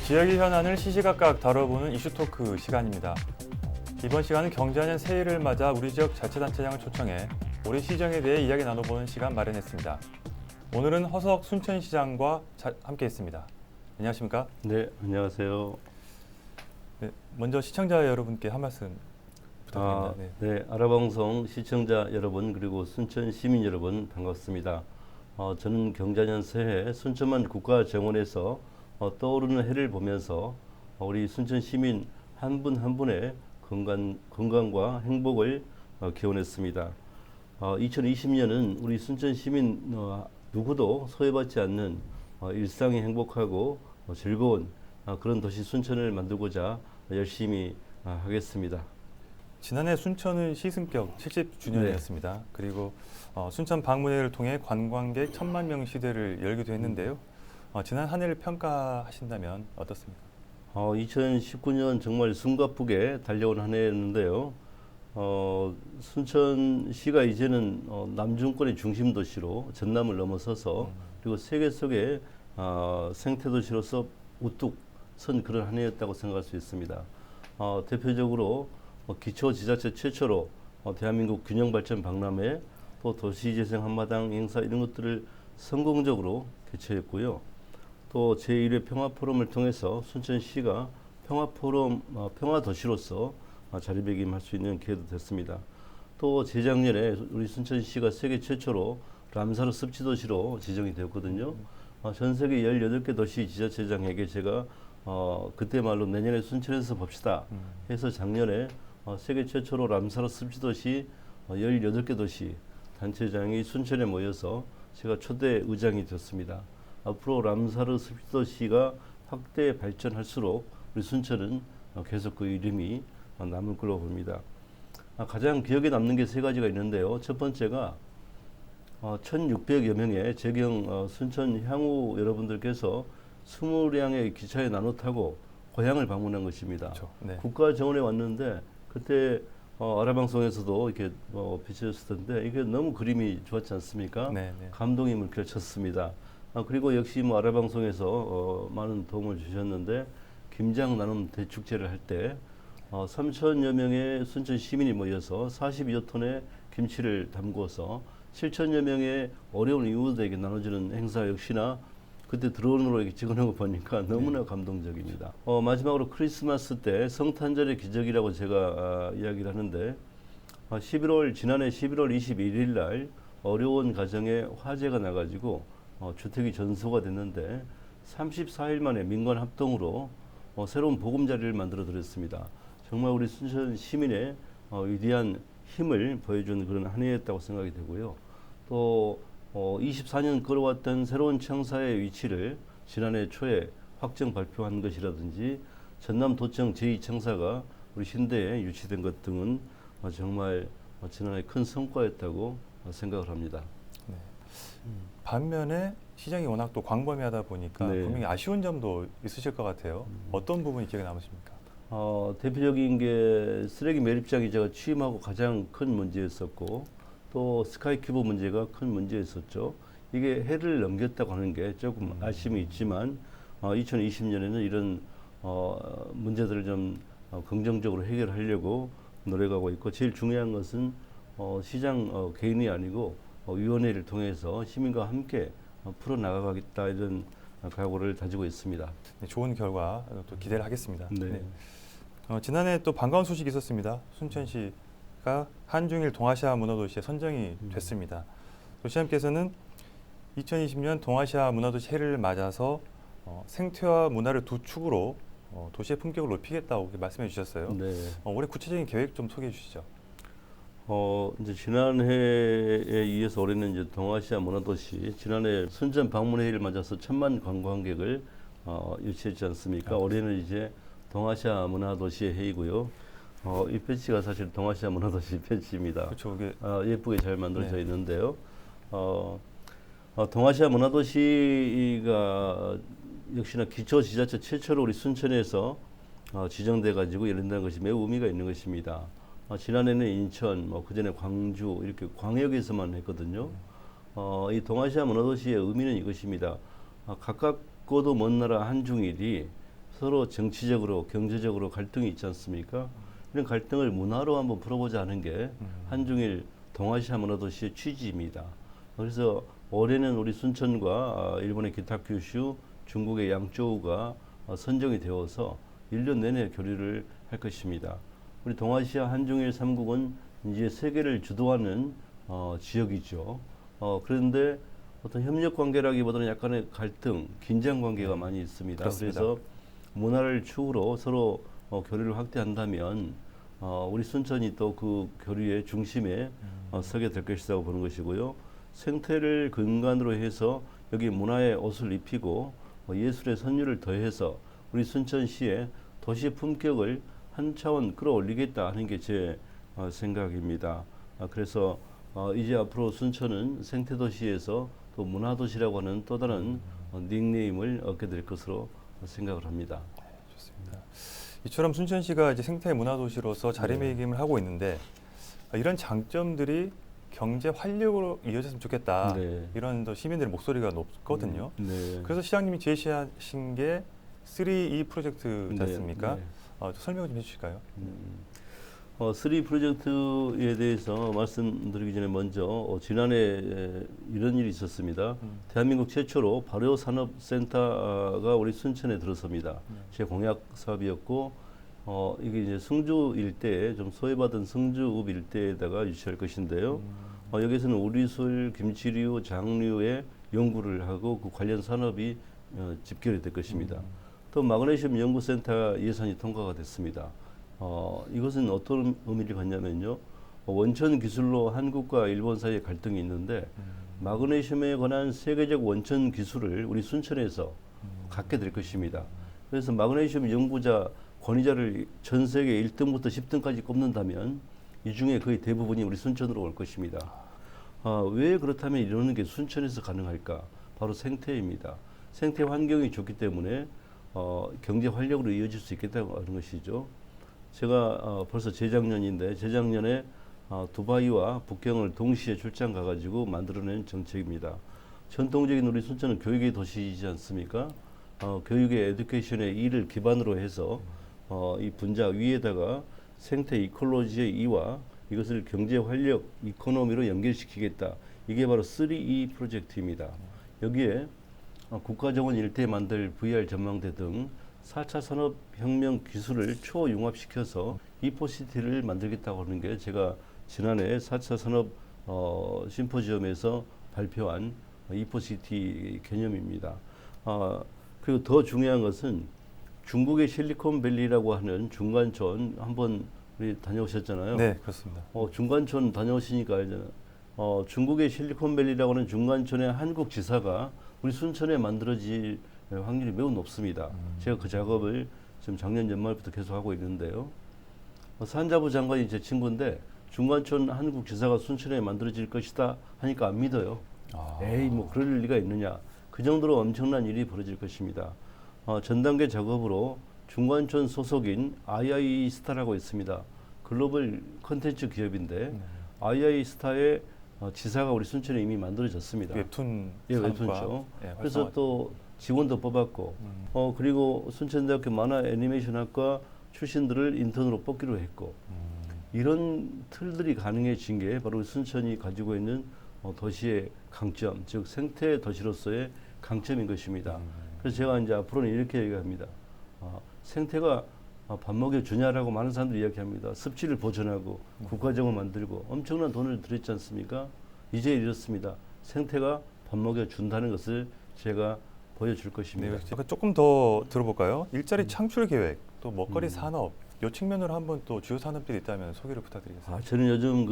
지역의 현안을 시시각각 다뤄보는 이슈토크 시간입니다. 이번 시간은 경자년 새해를 맞아 우리 지역 자치단체장을 초청해 올해 시정에 대해 이야기 나눠보는 시간 마련했습니다. 오늘은 허석 순천시장과 함께했습니다. 안녕하십니까? 네, 안녕하세요. 네, 먼저 시청자 여러분께 한 말씀 부탁드립니다. 네, 아라방송 시청자 여러분 그리고 순천 시민 여러분 반갑습니다. 저는 경자년 새해 순천만 국가정원에서 떠오르는 해를 보면서 우리 순천 시민 한 분 한 분의 건강과 행복을 기원했습니다. 2020년은 우리 순천 시민 누구도 소외받지 않는 일상이 행복하고 즐거운 그런 도시 순천을 만들고자 열심히 하겠습니다. 지난해 순천은 시승격 70주년이었습니다. 네. 그리고 순천 방문회를 통해 관광객 1000만 명 시대를 열기도 했는데요. 지난 한 해를 평가하신다면 어떻습니까? 2019년 정말 숨가쁘게 달려온 한 해였는데요. 순천시가 이제는 남중권의 중심 도시로 전남을 넘어서서 그리고 세계 속의 생태도시로서 우뚝 선 그런 한 해였다고 생각할 수 있습니다. 대표적으로 기초지자체 최초로 대한민국 균형발전 박람회 또 도시재생 한마당 행사 이런 것들을 성공적으로 개최했고요. 또 제1회 평화포럼을 통해서 순천시가 평화도시로서 자리매김할 수 있는 기회도 됐습니다. 또 재작년에 우리 순천시가 세계 최초로 람사르 습지도시로 지정이 되었거든요. 전 세계 18개 도시 지자체장에게 제가 그때 말로 내년에 순천에서 봅시다 해서 작년에 세계 최초로 람사르 습지도시 18개 도시 단체장이 순천에 모여서 제가 초대 의장이 됐습니다. 앞으로 람사르 습지도시가 확대 발전할수록 우리 순천은 계속 그 이름이 남을 걸로 봅니다. 가장 기억에 남는 게 세 가지가 있는데요. 첫 번째가 1600여 명의 재경 순천 향후 여러분들께서 20량의 기차에 나눠 타고 고향을 방문한 것입니다. 그렇죠. 네. 국가정원에 왔는데 그때 아라방송에서도 이렇게 비춰졌을 텐데 이게 너무 그림이 좋았지 않습니까? 네. 감동이 물결쳤습니다. 그리고 역시 아라방송에서 많은 도움을 주셨는데 김장 나눔 대축제를 할 때 3천여 명의 순천 시민이 모여서 42여 톤의 김치를 담궈서 7천여 명의 어려운 이웃에게 나눠주는 행사 역시나 그때 드론으로 이렇게 찍어놓은 거 보니까 너무나 감동적입니다. 마지막으로 크리스마스 때 성탄절의 기적이라고 제가 이야기를 하는데 지난해 11월 21일 날 어려운 가정에 화재가 나가지고 주택이 전소가 됐는데 34일 만에 민관 합동으로 새로운 보금자리를 만들어 드렸습니다. 정말 우리 순천 시민의 위대한 힘을 보여준 그런 한 해였다고 생각이 되고요. 또 24년 끌어왔던 새로운 청사의 위치를 지난해 초에 확정 발표한 것이라든지 전남도청 제2청사가 우리 신대에 유치된 것 등은 정말 지난해 큰 성과였다고 생각을 합니다. 네. 반면에 시장이 워낙 또 광범위하다 보니까 분명히 아쉬운 점도 있으실 것 같아요. 어떤 부분이 기억에 남으십니까? 대표적인 게 쓰레기 매립장이 제가 취임하고 가장 큰 문제였었고 또 스카이큐브 문제가 큰 문제였었죠. 이게 해를 넘겼다고 하는 게 조금 아쉬움이 있지만 2020년에는 이런 문제들을 좀 긍정적으로 해결하려고 노력하고 있고 제일 중요한 것은 시장 개인이 아니고 위원회를 통해서 시민과 함께 풀어나가겠다 이런 각오를 다지고 있습니다. 네, 좋은 결과 또 기대를 하겠습니다. 네. 네. 지난해 또 반가운 소식이 있었습니다. 순천시가 한중일 동아시아 문화도시에 선정이 됐습니다. 또 시장님께서는 2020년 동아시아 문화도시 해를 맞아서 생태와 문화를 두 축으로 도시의 품격을 높이겠다고 말씀해 주셨어요. 네. 올해 구체적인 계획 좀 소개해 주시죠. 이제 지난해에 이어서 올해는 이제 동아시아 문화도시 지난해 순천 방문회를 맞아서 1000만 관광객을 유치했지 않습니까? 올해는 이제 동아시아 문화도시의 해이고요. 이 패치가 사실 동아시아 문화도시 패치입니다. 그렇죠. 예쁘게 잘 만들어져 있는데요. 동아시아 문화도시가 역시나 기초지자체 최초로 우리 순천에서 지정돼 가지고 열린다는 것이 매우 의미가 있는 것입니다. 지난해는 인천, 그전에 광주 이렇게 광역에서만 했거든요. 이 동아시아 문화도시의 의미는 이것입니다. 가깝고도 먼 나라 한중일이 서로 정치적으로 경제적으로 갈등이 있지 않습니까? 이런 갈등을 문화로 한번 풀어보자 하는 게 한중일 동아시아 문화도시의 취지입니다. 그래서 올해는 우리 순천과 일본의 기타 규슈, 중국의 양조우가 선정이 되어서 1년 내내 교류를 할 것입니다. 우리 동아시아 한중일 3국은 이제 세계를 주도하는 지역이죠. 그런데 어떤 협력 관계라기보다는 약간의 갈등, 긴장 관계가 많이 있습니다. 그렇습니다. 그래서 문화를 축으로 서로 교류를 확대한다면 우리 순천이 또 그 교류의 중심에 서게 될 것이라고 보는 것이고요. 생태를 근간으로 해서 여기 문화의 옷을 입히고 예술의 선율을 더해서 우리 순천시의 도시 품격을 한 차원 끌어올리겠다 하는 게 제 생각입니다. 그래서 이제 앞으로 순천은 생태도시에서 또 문화도시라고 하는 또 다른 닉네임을 얻게 될 것으로 생각을 합니다. 좋습니다. 이처럼 순천시가 이제 생태 문화도시로서 자리매김을 하고 있는데 이런 장점들이 경제 활력으로 이어졌으면 좋겠다. 네. 이런 또 시민들의 목소리가 높거든요. 네. 그래서 시장님이 제시하신 게 3E 프로젝트지 네, 않습니까? 네. 설명 좀 해주실까요? 3 프로젝트에 대해서 말씀드리기 전에 먼저 지난해 이런 일이 있었습니다. 대한민국 최초로 발효산업센터가 우리 순천에 들어섭니다. 제 공약 사업이었고 이게 이제 성주 일대에 좀 소외받은 성주읍 일대에다가 유치할 것인데요. 여기서는 오리술, 김치류, 장류의 연구를 하고 그 관련 산업이 집결이 될 것입니다. 또 마그네슘 연구센터 예산이 통과가 됐습니다. 이것은 어떤 의미를 갖냐면요. 원천 기술로 한국과 일본 사이에 갈등이 있는데 마그네슘에 관한 세계적 원천 기술을 우리 순천에서 갖게 될 것입니다. 그래서 마그네슘 연구자 권위자를 전 세계 1등부터 10등까지 꼽는다면 이 중에 거의 대부분이 우리 순천으로 올 것입니다. 왜 그렇다면 이러는 게 순천에서 가능할까? 바로 생태입니다. 생태 환경이 좋기 때문에 경제 활력으로 이어질 수 있겠다고 하는 것이죠. 제가 벌써 재작년인데 재작년에 두바이와 북경을 동시에 출장 가가지고 만들어낸 정책입니다. 전통적인 우리 순천은 교육의 도시이지 않습니까? 교육의 에듀케이션의 E를 기반으로 해서 이 분자 위에다가 생태 이콜로지의 E와 이것을 경제 활력 이코노미로 연결시키겠다. 이게 바로 3E 프로젝트입니다. 여기에 국가정원 일대 만들 VR 전망대 등 4차 산업혁명 기술을 초융합시켜서 이포시티를 만들겠다고 하는 게 제가 지난해 4차 산업 심포지엄에서 발표한 이포시티 개념입니다. 그리고 더 중요한 것은 중국의 실리콘밸리라고 하는 중간촌 한번 우리 다녀오셨잖아요. 네, 그렇습니다. 중간촌 다녀오시니까 알잖아요. 중국의 실리콘밸리라고 하는 중간촌의 한국 지사가 우리 순천에 만들어질 확률이 매우 높습니다. 제가 그 작업을 지금 작년 연말부터 계속 하고 있는데요. 산자부 장관이 제 친구인데 중간촌 한국 지사가 순천에 만들어질 것이다 하니까 안 믿어요. 에이 뭐 그럴 리가 있느냐. 그 정도로 엄청난 일이 벌어질 것입니다. 전 단계 작업으로 중간촌 소속인 II스타라고 있습니다. 글로벌 컨텐츠 기업인데 II스타의 지사가 우리 순천에 이미 만들어졌습니다. 웹툰 예, 산업과, 웹툰죠. 예, 그래서 또 직원도 뽑았고, 그리고 순천대학교 만화 애니메이션학과 출신들을 인턴으로 뽑기로 했고, 이런 틀들이 가능해진 게 바로 순천이 가지고 있는 도시의 강점, 즉 생태 도시로서의 강점인 것입니다. 그래서 제가 이제 앞으로는 이렇게 얘기합니다. 생태가 밥 먹여주냐라고 많은 사람들이 이야기합니다. 습지를 보존하고 국가정을 만들고 엄청난 돈을 들였지 않습니까? 이제 이렇습니다. 생태가 밥 먹여준다는 것을 제가 보여줄 것입니다. 네, 제가 조금 더 들어볼까요? 일자리 창출 계획, 또 먹거리 산업, 이 측면으로 한번 또 주요 산업들이 있다면 소개를 부탁드리겠습니다. 저는 요즘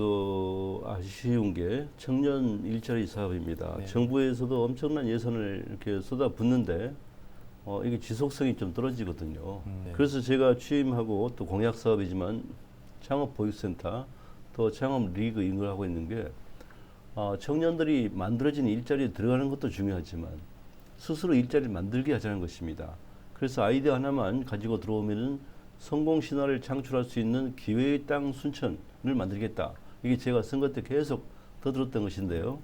아쉬운 게 청년 일자리 사업입니다. 네. 정부에서도 엄청난 예산을 이렇게 쏟아붓는데 이게 지속성이 좀 떨어지거든요. 네. 그래서 제가 취임하고 또 공약 사업이지만 창업 보육센터 또 창업 리그 이런 걸 하고 있는 게 청년들이 만들어진 일자리에 들어가는 것도 중요하지만 스스로 일자리를 만들게 하자는 것입니다. 그래서 아이디어 하나만 가지고 들어오면은 성공 신화를 창출할 수 있는 기회의 땅 순천을 만들겠다. 이게 제가 선거 때 계속 떠들었던 것인데요.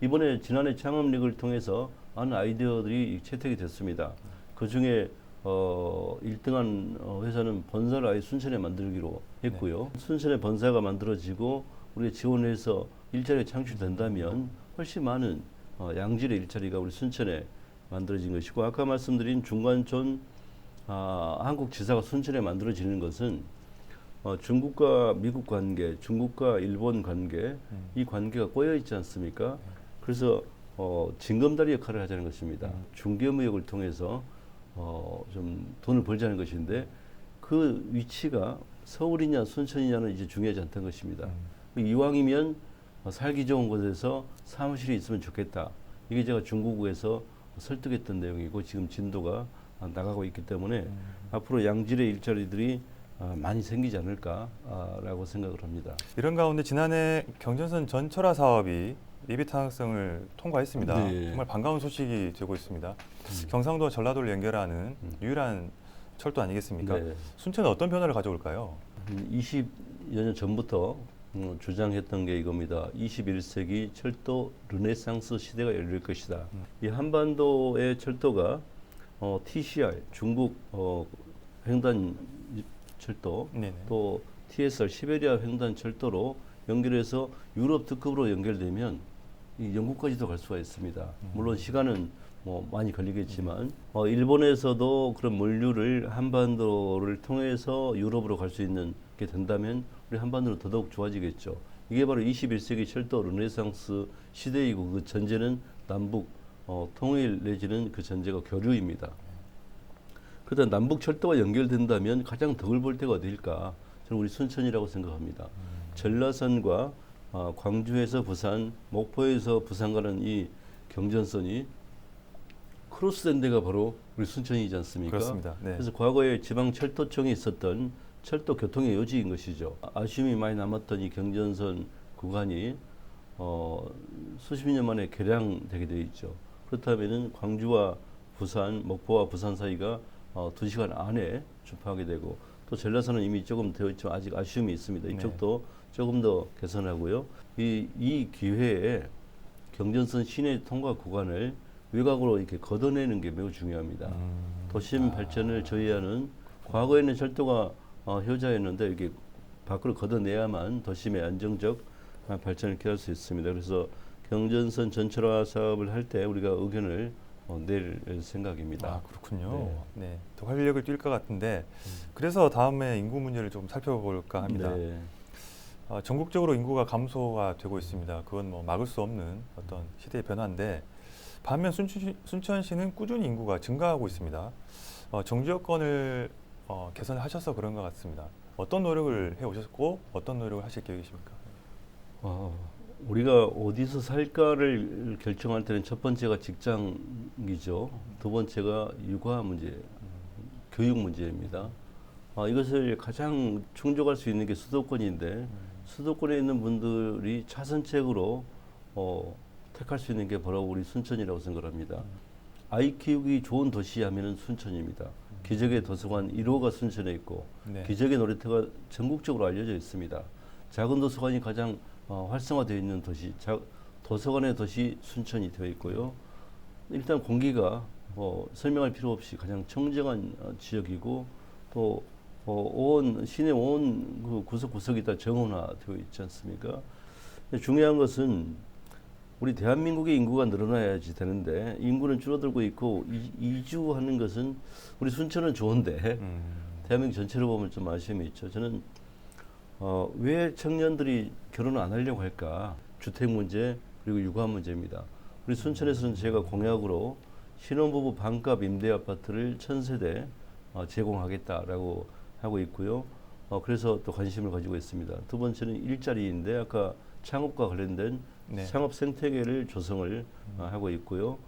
이번에 지난해 창업 리그를 통해서 많은 아이디어들이 채택이 됐습니다. 그 중에 1등한 회사는 본사를 아예 순천에 만들기로 했고요. 순천에 본사가 만들어지고 우리가 지원해서 일자리가 창출된다면 훨씬 많은 양질의 일자리가 우리 순천에 만들어진 것이고, 아까 말씀드린 중간촌 한국 지사가 순천에 만들어지는 것은 중국과 미국 관계, 중국과 일본 관계, 이 관계가 꼬여 있지 않습니까? 그래서 징검다리 역할을 하자는 것입니다. 중개무역을 통해서 좀 돈을 벌자는 것인데, 그 위치가 서울이냐 순천이냐는 이제 중요하지 않다는 것입니다. 이왕이면 살기 좋은 곳에서 사무실이 있으면 좋겠다. 이게 제가 중국에서 설득했던 내용이고, 지금 진도가 나가고 있기 때문에 앞으로 양질의 일자리들이 많이 생기지 않을까라고 생각을 합니다. 이런 가운데 지난해 경전선 전철화 사업이 리비트 항성을 통과했습니다. 네. 정말 반가운 소식이 되고 있습니다. 경상도와 전라도를 연결하는 유일한 철도 아니겠습니까? 네. 순천은 어떤 변화를 가져올까요? 20여 년 전부터 주장했던 게 이겁니다. 21세기 철도 르네상스 시대가 열릴 것이다. 이 한반도의 철도가 TCR, 중국 횡단 철도, 네네. 또 TSR, 시베리아 횡단 철도로 연결해서 유럽 특급으로 연결되면 이 영국까지도 갈 수가 있습니다. 물론 시간은 많이 걸리겠지만 일본에서도 그런 물류를 한반도를 통해서 유럽으로 갈 수 있는 게 된다면 우리 한반도는 더더욱 좋아지겠죠. 이게 바로 21세기 철도 르네상스 시대이고, 그 전제는 남북 통일 내지는 그 전제가 교류입니다. 그러다 남북 철도가 연결된다면 가장 덕을 볼 때가 어디일까? 저는 우리 순천이라고 생각합니다. 전라선과 광주에서 부산, 목포에서 부산 가는 이 경전선이 크로스된 데가 바로 우리 순천이지 않습니까? 그렇습니다. 네. 그래서 과거에 지방철도청에 있었던 철도 교통의 요지인 것이죠. 아쉬움이 많이 남았던 이 경전선 구간이 수십 년 만에 개량되게 되어 있죠. 그렇다면은 광주와 부산, 목포와 부산 사이가 2시간 안에 주파하게 되고, 또 전라선은 이미 조금 되어 있지만 아직 아쉬움이 있습니다. 이쪽도 조금 더 개선하고요. 이 기회에 경전선 시내 통과 구간을 외곽으로 이렇게 걷어내는 게 매우 중요합니다. 도심 발전을 저해하는, 과거에는 철도가 효자였는데 이렇게 밖으로 걷어내야만 도심의 안정적 발전을 기할 수 있습니다. 그래서 경전선 전철화 사업을 할 때 우리가 의견을 낼 생각입니다. 아, 그렇군요. 네. 더 활력을 띨 것 같은데, 그래서 다음에 인구 문제를 좀 살펴볼까 합니다. 네. 전국적으로 인구가 감소가 되고 있습니다. 그건 뭐 막을 수 없는 어떤 시대의 변화인데, 반면 순천시는 꾸준히 인구가 증가하고 있습니다. 정주 여건을 개선하셔서 그런 것 같습니다. 어떤 노력을 해오셨고 어떤 노력을 하실 계획이십니까? 우리가 어디서 살까를 결정할 때는 첫 번째가 직장이죠. 두 번째가 육아 문제, 교육 문제입니다. 이것을 가장 충족할 수 있는 게 수도권인데, 수도권에 있는 분들이 차선책으로 택할 수 있는 게 바로 우리 순천이라고 생각합니다. 아이 키우기 좋은 도시 하면은 순천입니다. 기적의 도서관 1호가 순천에 있고, 네. 기적의 놀이터가 전국적으로 알려져 있습니다. 작은 도서관이 가장 활성화되어 있는 도시, 도서관의 도시 순천이 되어 있고요. 일단 공기가 설명할 필요 없이 가장 청정한 지역이고, 또 시내 온 그 구석구석이 다 정원화되어 있지 않습니까? 중요한 것은 우리 대한민국의 인구가 늘어나야지 되는데 인구는 줄어들고 있고, 이주하는 것은 우리 순천은 좋은데 대한민국 전체로 보면 좀 아쉬움이 있죠. 저는 왜 청년들이 결혼을 안 하려고 할까? 주택 문제, 그리고 육아 문제입니다. 우리 순천에서는 제가 공약으로 신혼부부 반값 임대 아파트를 1000세대 제공하겠다라고 하고 있고요. 그래서 또 관심을 가지고 있습니다. 두 번째는 일자리인데, 아까 창업과 관련된 창업 생태계를 조성을 하고 있고요.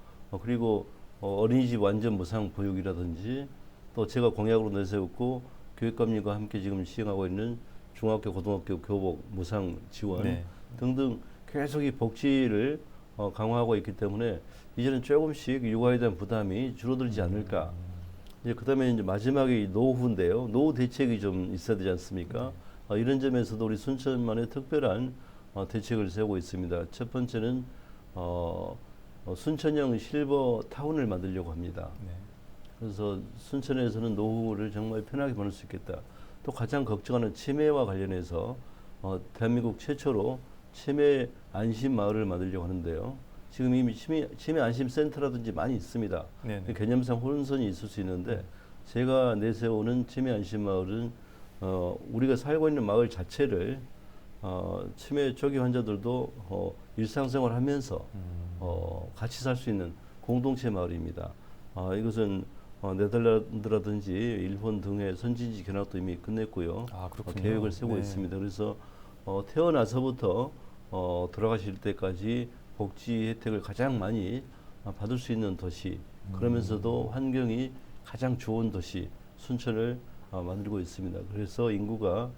그리고 어린이집 완전 무상 보육이라든지, 또 제가 공약으로 내세웠고 교육감님과 함께 지금 시행하고 있는 중학교, 고등학교 교복 무상 지원 등등 계속 이 복지를 강화하고 있기 때문에 이제는 조금씩 육아에 대한 부담이 줄어들지 않을까. 이제 그다음에 이제 마지막에 노후인데요. 노후 대책이 좀 있어야 되지 않습니까? 이런 점에서도 우리 순천만의 특별한 대책을 세우고 있습니다. 첫 번째는 순천형 실버 타운을 만들려고 합니다. 그래서 순천에서는 노후를 정말 편하게 보낼 수 있겠다. 또 가장 걱정하는 치매와 관련해서 대한민국 최초로 치매 안심 마을을 만들려고 하는데요. 지금 이미 치매 안심 센터라든지 많이 있습니다. 네네. 개념상 혼선이 있을 수 있는데 제가 내세우는 치매 안심 마을은 우리가 살고 있는 마을 자체를 치매 초기 환자들도 일상생활하면서 같이 살 수 있는 공동체 마을입니다. 이것은 네덜란드라든지 일본 등의 선진지 견학도 이미 끝냈고요. 아, 그렇군요. 계획을 세우고 네. 있습니다. 그래서 태어나서부터 돌아가실 때까지 복지 혜택을 가장 많이 받을 수 있는 도시, 그러면서도 환경이 가장 좋은 도시 순천을 만들고 있습니다. 그래서 인구가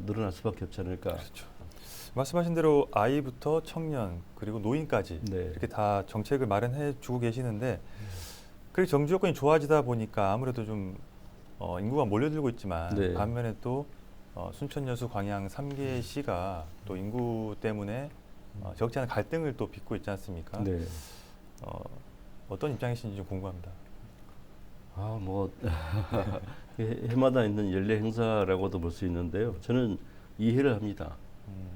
늘어날 수밖에 없지 않을까. 그렇죠. 말씀하신 대로 아이부터 청년 그리고 노인까지 네. 이렇게 다 정책을 마련해 주고 계시는데 그리고 정주 여건이 좋아지다 보니까 아무래도 좀 인구가 몰려들고 있지만 네. 반면에 또 순천, 여수, 광양 3개 시가 또 인구 때문에 적지 않은 갈등을 또 빚고 있지 않습니까? 네. 어떤 입장이신지 좀 궁금합니다. 뭐 해마다 있는 연례 행사라고도 볼 수 있는데요. 저는 이해를 합니다.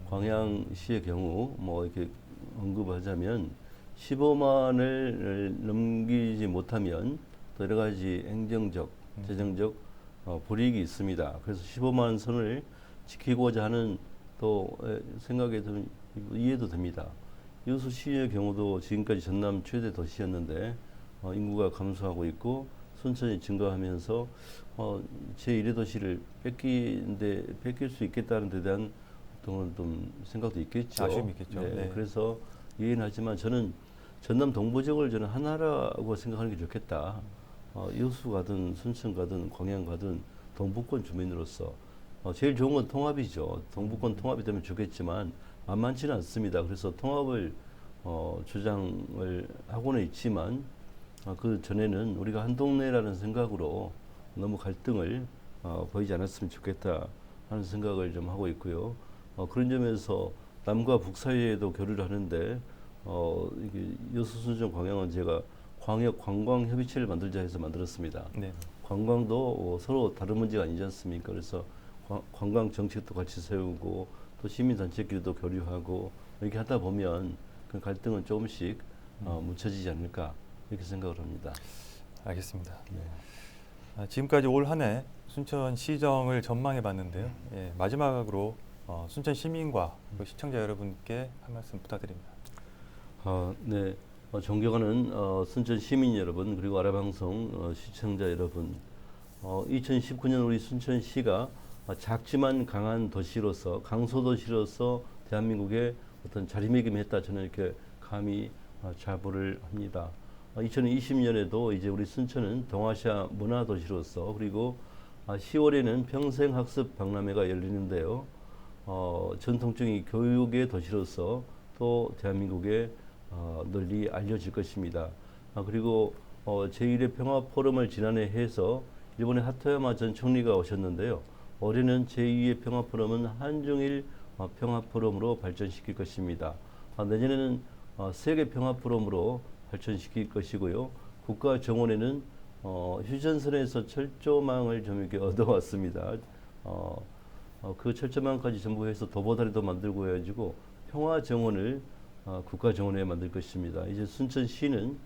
광양시의 경우 뭐 이렇게 언급하자면 15만을 넘기지 못하면 또 여러 가지 행정적, 재정적 불이익이 있습니다. 그래서 15만 선을 지키고자 하는 또 생각에 좀 이해도 됩니다. 여수시의 경우도 지금까지 전남 최대 도시였는데 인구가 감소하고 있고 순천이 증가하면서 제1의 도시를 뺏길 수 있겠다는 데 대한 어떤 좀 생각도 있겠죠. 아쉬움이 있겠죠. 네, 네. 그래서 이해는 하지만 저는 전남 동부지역을 저는 하나라고 생각하는 게 좋겠다. 여수 가든 순천 가든 광양 가든 동부권 주민으로서 제일 좋은 건 통합이죠. 동부권 통합이 되면 좋겠지만 만만치는 않습니다. 그래서 통합을 주장을 하고는 있지만 그 전에는 우리가 한 동네라는 생각으로 너무 갈등을 보이지 않았으면 좋겠다 하는 생각을 좀 하고 있고요. 그런 점에서 남과 북 사이에도 교류를 하는데 이게 여수, 순천, 광양은 제가 광역 관광 협의체를 만들자 해서 만들었습니다. 네. 관광도 서로 다른 문제가 아니지 않습니까? 그래서 관광 정책도 같이 세우고 또 시민단체끼리도 교류하고 이렇게 하다 보면 그 갈등은 조금씩 묻혀지지 않을까 이렇게 생각을 합니다. 알겠습니다. 네. 지금까지 올 한 해 순천 시정을 전망해 봤는데요. 예, 마지막으로 순천 시민과 그 시청자 여러분께 한 말씀 부탁드립니다. 네. 존경하는 순천 시민 여러분 그리고 아라방송 시청자 여러분 2019년 우리 순천시가 작지만 강한 도시로서 강소도시로서 대한민국의 어떤 자리매김했다 저는 이렇게 감히 자부를 합니다. 2020년에도 이제 우리 순천은 동아시아 문화도시로서 그리고 10월에는 평생학습 박람회가 열리는데요. 전통적인 교육의 도시로서 또 대한민국에 널리 알려질 것입니다. 그리고 제1회 평화포럼을 지난해 해서 일본의 하토야마 전 총리가 오셨는데요. 올해는 제2회 평화포럼은 한중일 평화포럼으로 발전시킬 것입니다. 내년에는 세계 평화포럼으로 발전시킬 것이고요. 국가정원에는 휴전선에서 철조망을 좀 이렇게 얻어왔습니다. 그 철조망까지 전부 해서 도보다리도 만들고 해가지고 평화정원을 국가정원에 만들 것입니다. 이제 순천시는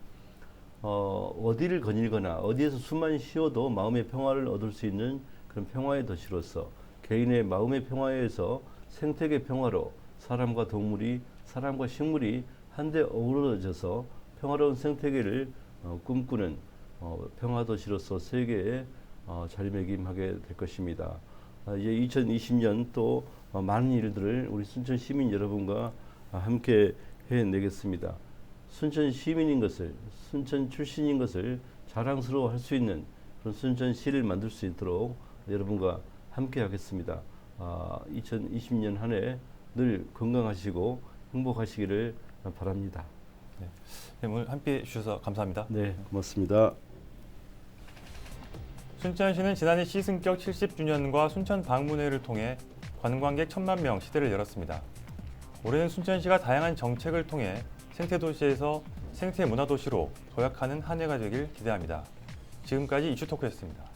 어디를 거닐거나 어디에서 숨만 쉬어도 마음의 평화를 얻을 수 있는 그런 평화의 도시로서 개인의 마음의 평화에서 생태계 평화로 사람과 동물이 사람과 식물이 한데 어우러져서 평화로운 생태계를 꿈꾸는 평화도시로서 세계에 자리매김하게 될 것입니다. 이제 2020년 또 많은 일들을 우리 순천 시민 여러분과 함께 해내겠습니다. 순천 시민인 것을, 순천 출신인 것을 자랑스러워할 수 있는 그런 순천시를 만들 수 있도록 여러분과 함께 하겠습니다. 2020년 한 해 늘 건강하시고 행복하시기를 바랍니다. 네, 오늘 함께 해주셔서 감사합니다. 네, 고맙습니다. 순천시는 지난해 시승격 70주년과 순천 방문회를 통해 관광객 1000만 명 시대를 열었습니다. 올해는 순천시가 다양한 정책을 통해 생태도시에서 생태문화도시로 도약하는 한 해가 되길 기대합니다. 지금까지 이슈토크였습니다.